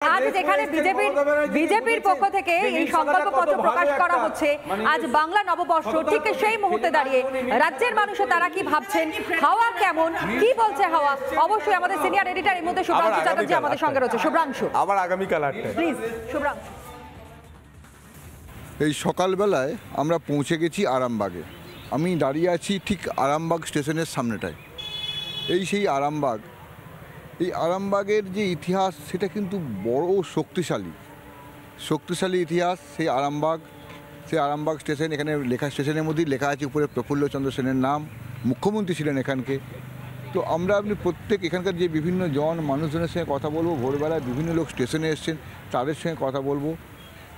আজ যেখানে বিজেপির পক্ষ থেকে এই সংকল্পপত্র প্রকাশ করা হচ্ছে, আজ বাংলা নববর্ষ, ঠিক সেই মুহূর্তে দাঁড়িয়ে রাজ্যের মানুষে তারা কি ভাবছেন, হাওয়া কেমন, কি বলছে হাওয়া? অবশ্যই আমাদের সিনিয়র এডিটর এই মুহূর্তে শুভ্রাংশু চ্যাটার্জি আমাদের সঙ্গে রয়েছে। শুভ্রাংশু, আবার আগামীকাল 8টায় প্লিজ। শুভ্রাংশু, এই সকালবেলায় আমরা পৌঁছে গেছি আরামবাগে। আমি দাঁড়িয়ে আছি ঠিক আরামবাগ স্টেশনের সামনেটায়। সেই আরামবাগ, এই আরামবাগের যে ইতিহাস সেটা কিন্তু বড় শক্তিশালী ইতিহাস। সেই আরামবাগ স্টেশন, এখানে লেখা, স্টেশনের মধ্যেই লেখা আছে উপরে প্রফুল্লচন্দ্র সেনের নাম, মুখ্যমন্ত্রী ছিলেন এখানকে। তো আপনি প্রত্যেক এখানকার যে বিভিন্ন মানুষজনের সঙ্গে কথা বলবো। ভোরবেলায় বিভিন্ন লোক স্টেশনে এসছেন, তাদের সঙ্গে কথা বলবো।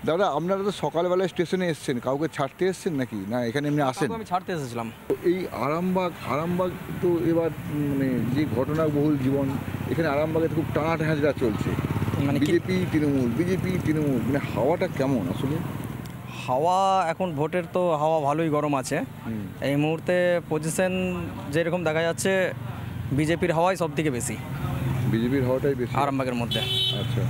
দাদা, আপনারা তো সকালবেলায় স্টেশনে এসছেন, কাউকে ছাড়তে এসছেন নাকি না এখানে এমনি আসেন? আমি ছাড়তে এসেছিলাম। এই আরামবাগ তো এবার মানে যে ঘটনাবহুল জীবন, এখানে আরামবাগে খুব টানাটানা চলছে, মানে বিজেপি তৃণমূল, মানে হাওয়াটা কেমন আসলে? হাওয়া এখন ভোটের তো হাওয়া ভালোই গরম আছে। এই মুহূর্তে পজিশন যেরকম দেখা যাচ্ছে, বিজেপির হাওয়াই সব থেকে বেশি। বিজেপির হাওয়াটাই বেশি আরামবাগের মধ্যে। আচ্ছা,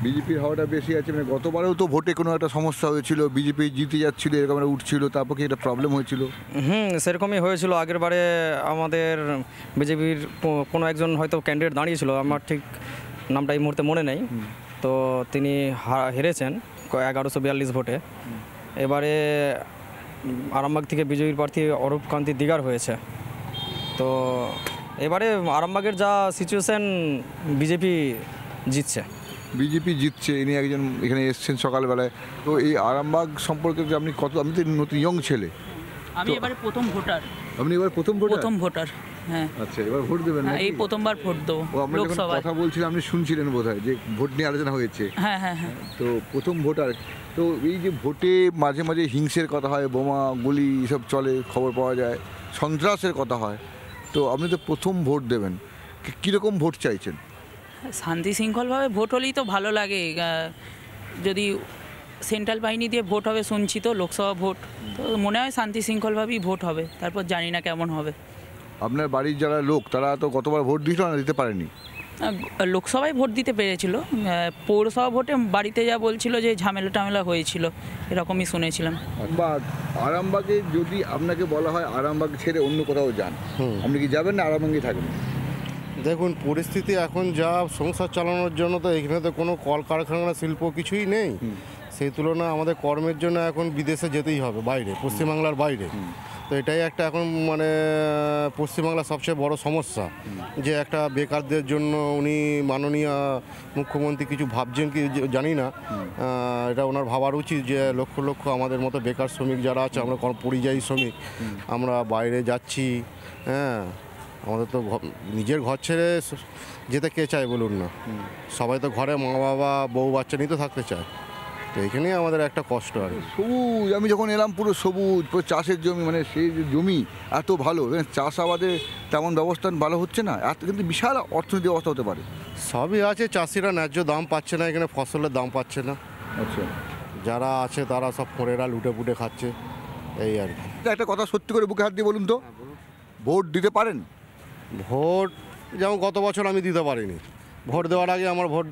বিজেপির হাওয়াটা বেশি আছে। মানে গতবারেও তো ভোটে কোনো একটা সমস্যা হয়েছিল, বিজেপি জিতে যাচ্ছিল, এরকম একটা উঠছিল, তারপর কি একটা প্রবলেম হয়েছিল? সেরকমই হয়েছিল। আগের বারে আমাদের বিজেপির কোনো একজন হয়তো ক্যান্ডিডেট দাঁড়িয়েছিল, আমার ঠিক নামটা এই মুহূর্তে মনে নেই। তো তিনি হেরেছেন 1142 ভোটে। এবারে আরামবাগ থেকে বিজেপির প্রার্থী অরূপ কান্তি দিগার হয়েছে। তো এবারে আরামবাগের যা সিচুয়েশন, বিজেপি জিতছে। ইনি একজন এখানে এসছেন সকালবেলায়। তো এই আরামবাগ সম্পর্কে আপনি আপনি তো নতুন ইয়ং ছেলে। আমি এবারে প্রথম ভোটার। আপনি এবার প্রথম ভোটার? হ্যাঁ। আচ্ছা, এবার ভোট দেবেন? এই প্রথমবার ভোট দেবো। আমরা যখন কথা বলছিলাম আপনি শুনছিলেন বোধহয় যে ভোট নিয়ে আলোচনা হয়েছে। হ্যাঁ। তো প্রথম ভোটার, তো এই যে ভোটে মাঝে মাঝে হিংসের কথা হয়, বোমা গুলি এসব চলে, খবর পাওয়া যায়, সন্ত্রাসের কথা হয়। তো আপনি তো প্রথম ভোট দেবেন, কীরকম ভোট চাইছেন? শান্তি শৃঙ্খলভাবে ভোট হলেই তো ভালো লাগে। যদি সেন্ট্রাল বাহিনী দিয়ে ভোট হবে শুনছি, তো লোকসভা ভোট, তো মনে হয় শান্তি শৃঙ্খলভাবেই ভোট হবে। তারপর জানি না কেমন হবে। আপনার বাড়ির যারা লোক, তারা তো গতবার ভোট দিত না, দিতে পারেনি? লোকসভায় ভোট দিতে পেরেছিল। পৌরসভা ভোটে বাড়িতে যা বলছিল যে ঝামেলা হয়েছিল, এরকমই শুনেছিলাম। বা আরামবাগে যদি আপনাকে বলা হয় আরামবাগ ছেড়ে অন্য কোথাও যান, আপনি কি যাবেন না আরামবাগে থাকবেন? দেখুন, পরিস্থিতি এখন যা, সংসার চালানোর জন্য তো এখানে তো কোনো কলকারখানা শিল্প কিছুই নেই। সেই তুলনায় আমাদের কর্মের জন্য এখন বিদেশে যেতেই হবে, বাইরে, পশ্চিমবাংলার বাইরে। তো এটাই একটা এখন মানে পশ্চিমবাংলার সবচেয়ে বড় সমস্যা, যে একটা বেকারদের জন্য উনি মাননীয় মুখ্যমন্ত্রী কিছু ভাবছেন কি জানি না। এটা ওনার ভাবার উচিত যে লক্ষ লক্ষ আমাদের মতো বেকার শ্রমিক যারা আছে, আমরা পরিযায়ী শ্রমিক, আমরা বাইরে যাচ্ছি। হ্যাঁ, আমাদের তো নিজের ঘর ছেড়ে যেতে কে চায় বলুন না? সবাই তো ঘরে মা বাবা বউ বাচ্চা নিয়ে তো থাকতে চায়। তো এইখানেই আমাদের একটা কষ্ট আর সবুজ। আমি যখন এলাম পুরো সবুজ, পুরো চাষের জমি, মানে সেই জমি এত ভালো, চাষাবাদে তেমন ব্যবস্থা ভালো হচ্ছে না, এত কিন্তু বিশাল অর্থনৈতিক অবস্থা হতে পারে। সবই আছে, চাষিরা ন্যায্য দাম পাচ্ছে না, এখানে ফসলের দাম পাচ্ছে না। আচ্ছা, যারা আছে তারা সব ফোরেরা লুটে পুটে খাচ্ছে, এই আর কি। একটা কথা সত্যি করে বুকে হাত দিয়ে বলুন তো, ভোট দিতে পারেন? ভোট যেমন গত বছর আমি দিতে পারিনি। ভোট দেওয়ার আগে আমার ভোট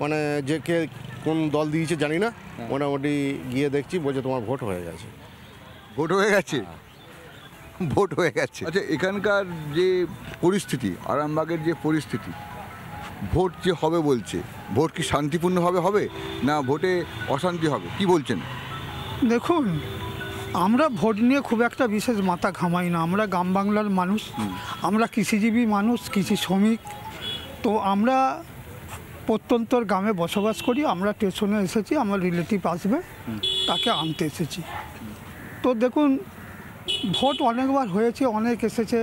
মানে যে কে কোন দল দিয়েছে জানি না, মোটামুটি গিয়ে দেখছি বলছে তোমার ভোট হয়ে গেছে। ভোট হয়ে গেছে। আচ্ছা, এখানকার যে পরিস্থিতি, আরামবাগের যে পরিস্থিতি, ভোট যে হবে বলছে, ভোট কি শান্তিপূর্ণভাবে হবে না ভোটে অশান্তি হবে, কি বলছেন? দেখুন, আমরা ভোট নিয়ে খুব একটা বিশেষ মাথা ঘামাই না। আমরা গ্রাম বাংলার মানুষ, আমরা কৃষিজীবী মানুষ, কৃষি শ্রমিক। তো আমরা প্রত্যন্তর গ্রামে বসবাস করি। আমরা স্টেশনে এসেছি, আমার রিলেটিভ আসবে, তাকে আনতে এসেছি। তো দেখুন, ভোট অনেকবার হয়েছে, অনেক এসেছে।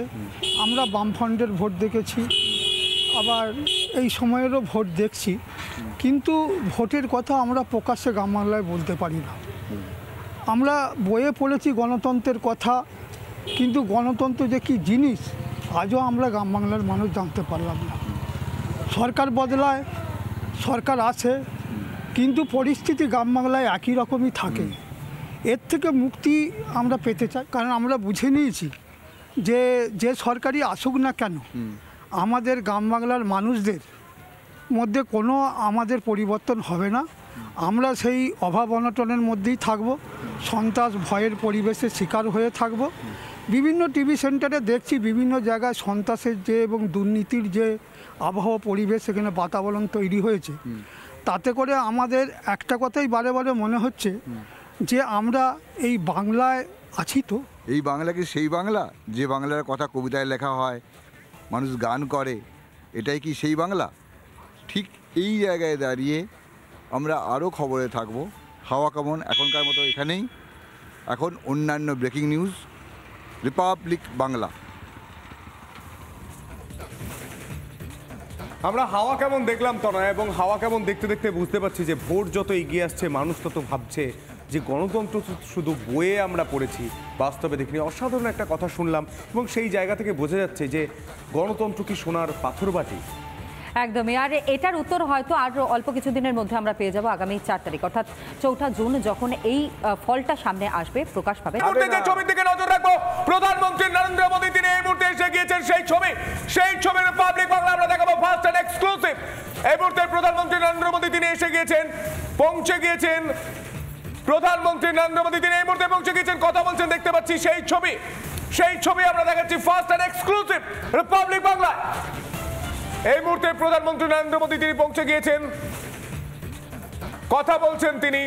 আমরা বামফ্রন্টের ভোট দেখেছি, আবার এই সময়েরও ভোট দেখছি। কিন্তু ভোটের কথা আমরা প্রকাশ্যে গ্রাম বাংলায় বলতে পারি না। আমরা বইয়ে পড়েছি গণতন্ত্রের কথা, কিন্তু গণতন্ত্র যে কী জিনিস আজও আমরা গ্রাম বাংলার মানুষ জানতে পারলাম না। সরকার বদলায়, সরকার আসে, কিন্তু পরিস্থিতি গ্রাম বাংলায় একই রকমই থাকে। এর থেকে মুক্তি আমরা পেতে চাই, কারণ আমরা বুঝে নিয়েছি যে সরকারই আসুক না কেন, আমাদের গ্রাম বাংলার মানুষদের মধ্যে কোনো আমাদের পরিবর্তন হবে না। আমরা সেই অভাব অনটনের মধ্যেই থাকব, সন্ত্রাস ভয়ের পরিবেশের শিকার হয়ে থাকব। বিভিন্ন টিভি সেন্টারে দেখছি বিভিন্ন জায়গায় সন্ত্রাসের যে এবং দুর্নীতির যে আবহাওয়া পরিবেশ সেখানে বাতাবরণ তৈরি হয়েছে। তাতে করে আমাদের একটা কথাই বারে বারে মনে হচ্ছে যে আমরা এই বাংলায় আছি তো। এই বাংলা কি সেই বাংলা যে বাংলার কথা কবিতায় লেখা হয়, মানুষ গান করে? এটাই কি সেই বাংলা? ঠিক এই জায়গায় দাঁড়িয়ে আমরা আরও খবরে থাকব। হাওয়া কেমন এখনকার মতো এখানেই। এখন অন্যান্য ব্রেকিং নিউজ, রিপাবলিক বাংলা। আমরা হাওয়া কেমন দেখলাম তনয়, এবং হাওয়া কেমন দেখতে দেখতে বুঝতে পারছি যে ভোট যত এগিয়ে আসছে মানুষ তত ভাবছে যে গণতন্ত্র শুধু বইয়ে আমরা পড়েছি, বাস্তবে দেখিনি। অসাধারণ একটা কথা শুনলাম এবং সেই জায়গা থেকে বোঝা যাচ্ছে যে গণতন্ত্র কি সোনার পাথরবাটি। একদমই। আর এটার উত্তর হয়তো আর অল্প কিছুদিনের মধ্যে আমরা পেয়ে যাব আগামী 4 তারিখ অর্থাৎ 4 জুন, যখন এই ফলটা সামনে আসবে, প্রকাশ পাবে। ছবির দিকে নজর রাখবো। প্রধানমন্ত্রী নরেন্দ্র মোদী তিনি এই মুহূর্তে এসে গিয়েছেন, সেই ছবির রিপাবলিক বাংলা আমরা দেখাবো ফার্স্ট এন্ড এক্সক্লুসিভ। এই মুহূর্তে প্রধানমন্ত্রী নরেন্দ্র মোদী তিনি এসে গিয়েছেন, পৌঁছে গিয়েছেন। প্রধানমন্ত্রী নরেন্দ্র মোদী তিনি এই মুহূর্তে পৌঁছে গিয়েছেন, কথা বলছেন, দেখতে পাচ্ছি সেই ছবি আমরা দেখাচ্ছি first and exclusive Republic Bangla. এই মুহূর্তে প্রধানমন্ত্রী নরেন্দ্র মোদী তিনি পৌঁছে গিয়েছেন, কথা বলছেন তিনি।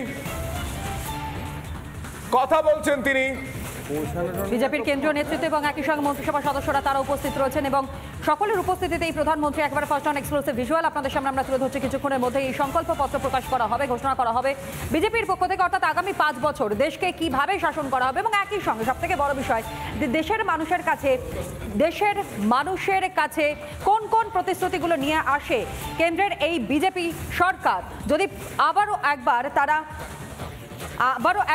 বিজেপির কেন্দ্রীয় নেতৃত্ব এবং একই সঙ্গে মন্ত্রিসভার সদস্যরা তারা উপস্থিত রয়েছেন এবং সকলের উপস্থিতিতে এই প্রধানমন্ত্রী একবার ফার্স্ট অন এক্সক্লুসিভ ভিজুয়াল আপনাদের সামনে আমরা তুলে ধরছি। কিছুক্ষণের মধ্যে এই সংকল্পপত্র প্রকাশ করা হবে, ঘোষণা করা হবে বিজেপির পক্ষ থেকে, অর্থাৎ আগামী 5 বছর দেশকে কিভাবে শাসন করা হবে। এবং একই সঙ্গে সবথেকে বড় বিষয়, দেশের মানুষের কাছে কোন কোন প্রতিশ্রুতিগুলো নিয়ে আসে কেন্দ্রের এই বিজেপি সরকার, যদি আবারও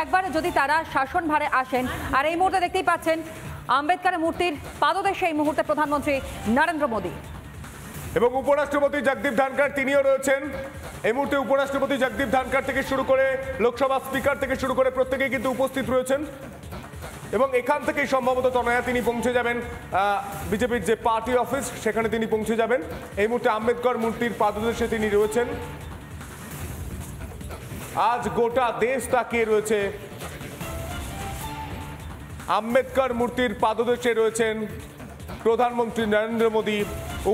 একবার যদি তারা শাসনভারে আসেন। আর এই মুহূর্তে দেখতেই পাচ্ছেন আম্বেদকরের মূর্তির পাদদেশে এই মুহূর্তে প্রধানমন্ত্রী নরেন্দ্র মোদী এবং উপরাষ্ট্রপতি জগদীপ ধনখড় তিনিও রয়েছেন এই মুহূর্তে। উপরাষ্ট্রপতি জগদীপ ধনখড় থেকে শুরু করে লোকসভা স্পিকার থেকে শুরু করে প্রত্যেকেই কিন্তু উপস্থিত রয়েছেন এবং এখান থেকেই সম্ভবত তনয়া তিনি পৌঁছে যাবেন বিজেপির যে পার্টি অফিস, সেখানে তিনি পৌঁছে যাবেন। এই মুহূর্তে আম্বেদকর মূর্তির পাদদেশে তিনি রয়েছেন। আজ গোটা দেশ তাকিয়ে রয়েছে, আম্বেদকর মূর্তির পাদদেশে রয়েছেন প্রধানমন্ত্রী নরেন্দ্র মোদী,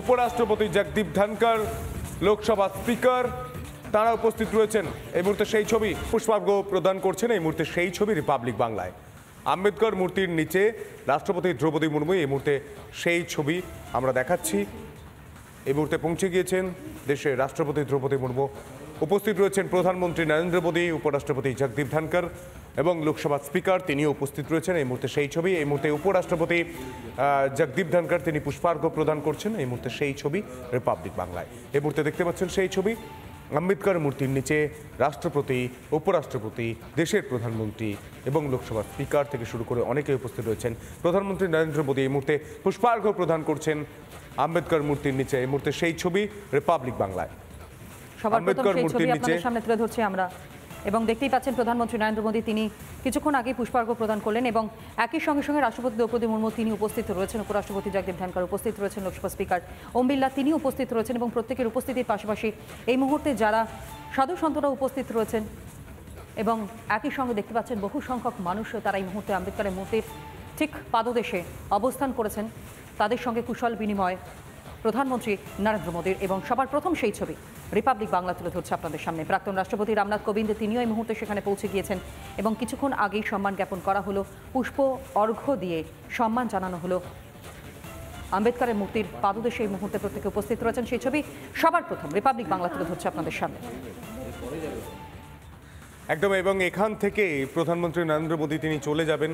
উপরাষ্ট্রপতি জগদীপ ধনখড়, লোকসভা স্পিকার তারা উপস্থিত রয়েছেন। এই মুহূর্তে সেই ছবি পুষ্পার্ঘ্য প্রদান করছেন। এই মুহূর্তে সেই ছবি রিপাবলিক বাংলায়। আম্বেদকর মূর্তির নিচে রাষ্ট্রপতি দ্রৌপদী মুর্মু, এই মুহূর্তে সেই ছবি আমরা দেখাচ্ছি। এই মুহূর্তে পৌঁছে গিয়েছেন দেশের রাষ্ট্রপতি দ্রৌপদী মুর্মু, উপস্থিত রয়েছেন প্রধানমন্ত্রী নরেন্দ্র মোদী, উপরাষ্ট্রপতি জগদীপ ধনখড় এবং লোকসভা স্পিকার তিনিও উপস্থিত রয়েছেন। এই মুহূর্তে সেই ছবি। এই মুহূর্তে উপরাষ্ট্রপতি জগদীপ ধনখড় তিনি পুষ্পার্ঘ্য প্রদান করছেন। এই মুহূর্তে সেই ছবি রিপাবলিক বাংলায়। এই মুহূর্তে দেখতে পাচ্ছেন সেই ছবি, আম্বেদকর মূর্তির নিচে রাষ্ট্রপতি, উপরাষ্ট্রপতি, দেশের প্রধানমন্ত্রী এবং লোকসভা স্পিকার থেকে শুরু করে অনেকেই উপস্থিত রয়েছেন। প্রধানমন্ত্রী নরেন্দ্র মোদী এই মুহূর্তে পুষ্পার্ঘ্য প্রদান করছেন আম্বেদকর মূর্তির নিচে। এই মুহূর্তে সেই ছবি রিপাবলিক বাংলায়। সবার প্রথম সেই ছবি আপনাদের সামনে তুলে ধরছি আমরা এবং দেখতেই পাচ্ছেন প্রধানমন্ত্রী নরেন্দ্র মোদী তিনি কিছুক্ষণ আগে পুষ্পার্ঘ্য প্রদান করলেন এবং একই সঙ্গে রাষ্ট্রপতি দ্রৌপদী মুর্মু তিনি উপস্থিত রয়েছেন, উপরাষ্ট্রপতি জগদীপ ধনখড় উপস্থিত রয়েছেন, লোকসভা স্পিকার ওম বিড়লা তিনি উপস্থিত রয়েছেন এবং প্রত্যেকের উপস্থিতির পাশাপাশি এই মুহূর্তে যারা সাধু সন্তরা উপস্থিত রয়েছেন এবং একই সঙ্গে দেখতে পাচ্ছেন বহু সংখ্যক মানুষও তারা এই মুহূর্তে আম্বেদকরের মূর্তির ঠিক পাদদেশে অবস্থান করেছেন। তাদের সঙ্গে কুশল বিনিময় প্রধানমন্ত্রী নরেন্দ্র মোদীর এবং সবার প্রথম সেই ছবি রিপাবলিক বাংলা তুলে ধরছে আপনাদের সামনে। প্রাক্তন রাষ্ট্রপতি রামনাথ কোবিন্দ তিনিও এই মুহূর্তে সেখানে পৌঁছে গিয়েছেন এবং কিছুক্ষণ আগেই সম্মান জ্ঞাপন করা হলো, পুষ্প অর্ঘ্য দিয়ে সম্মান জানানো হলো আম্বেদকরের মূর্তির পাদদেশে। এই মুহূর্তে প্রত্যেকে উপস্থিত রয়েছেন সেই ছবি সবার প্রথম রিপাবলিক বাংলা তুলে ধরছে আপনাদের সামনে একদম। এবং এখান থেকে প্রধানমন্ত্রী নরেন্দ্র মোদী তিনি চলে যাবেন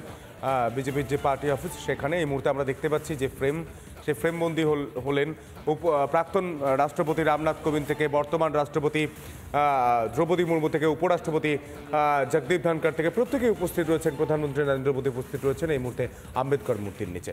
বিজেপির যে পার্টি অফিস সেখানে। এই মুহূর্তে আমরা দেখতে পাচ্ছি যে সেই ফ্রেমবন্দি হলেন প্রাক্তন রাষ্ট্রপতি রামনাথ কোবিন্দ থেকে বর্তমান রাষ্ট্রপতি দ্রৌপদী মুর্মু থেকে উপরাষ্ট্রপতি জগদীপ ধনখড় থেকে প্রত্যেকেই উপস্থিত রয়েছেন। প্রধানমন্ত্রী নরেন্দ্র মোদী উপস্থিত রয়েছেন এই মুহূর্তে আম্বেদকর মূর্তির নিচে।